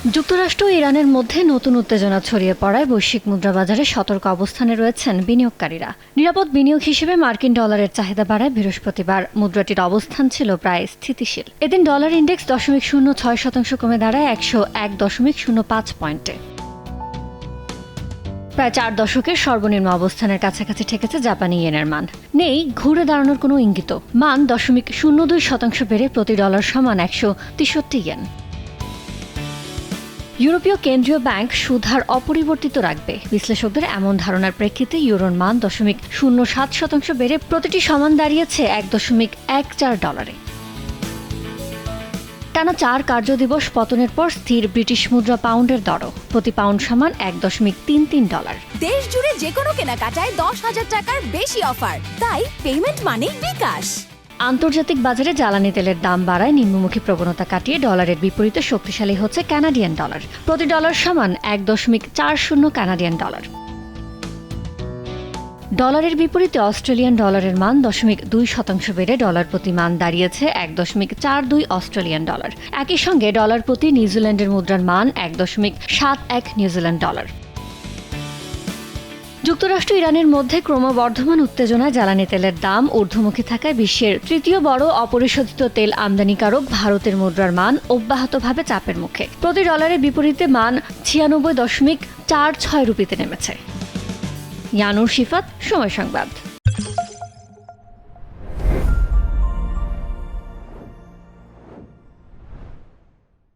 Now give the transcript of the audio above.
যুক্তরাষ্ট্র ও ইরানের মধ্যে নতুন উত্তেজনা ছড়িয়ে পড়ায় বৈশ্বিক মুদ্রাবাজারে সতর্ক অবস্থানে রয়েছেন বিনিয়োগকারীরা। নিরাপদ বিনিয়োগ হিসেবে মার্কিন ডলারের চাহিদা বাড়ায় বৃহস্পতিবার মুদ্রাটির অবস্থান ছিল প্রায় স্থিতিশীল। এদিন ডলার ইন্ডেক্স 0.06% কমে দাঁড়ায় 101.05 পয়েন্টে। প্রায় 4 দশকের সর্বনিম্ন অবস্থানের কাছাকাছি ঠেকেছে জাপানি ইয়েনের মান। নেই ঘুরে দাঁড়ানোর কোনো ইঙ্গিত। মান 0.02% বেড়ে প্রতি ডলার সমান 163 ইয়েন। ইউরোপীয় কেন্দ্রীয় ব্যাংক সুদ হার অপরিবর্তিত রাখবে। বিশ্লেষকদের এমন ধারণার প্রেক্ষিতে ইউরোর মান 0.07% বেড়ে প্রতিটি সমান দাঁড়িয়েছে $1.14। টানা 4 কার্যদিবস পতনের পর স্থির ব্রিটিশ মুদ্রা পাউন্ডের দরও প্রতি পাউন্ড সমান $1.33। দেশ জুড়ে যে কোনো কেনাকাটায় 10,000 টাকার বেশি অফার, তাই পেমেন্ট মানেই বিকাশ। আন্তর্জাতিক বাজারে জ্বালানি তেলের দাম বাড়ায় নিম্নমুখী প্রবণতা কাটিয়ে ডলারের বিপরীতে শক্তিশালী হচ্ছে কানাডিয়ান ডলার। প্রতি ডলার সমান 1.40 কানাডিয়ান ডলার। ডলারের বিপরীতে অস্ট্রেলিয়ান ডলারের মান 0.2% বেড়ে ডলার প্রতি মান দাঁড়িয়েছে 1.42 অস্ট্রেলিয়ান ডলার। একই সঙ্গে ডলার প্রতি নিউজিল্যান্ডের মুদ্রার মান 1.71 নিউজিল্যান্ড ডলার। যুক্তরাষ্ট্র ইরানের মধ্যে ক্রমবর্ধমান উত্তেজনায় জ্বালানি তেলের দাম ঊর্ধ্বমুখী থাকায় বিশ্বের তৃতীয় বড় অপরিশোধিত তেল আমদানিকারক ভারতের মুদ্রার মান অব্যাহতভাবে চাপের মুখে। প্রতি ডলারের বিপরীতে মান 96.46 রুপিতে নেমেছে। ইয়ানুর শিফাত, সময় সংবাদ।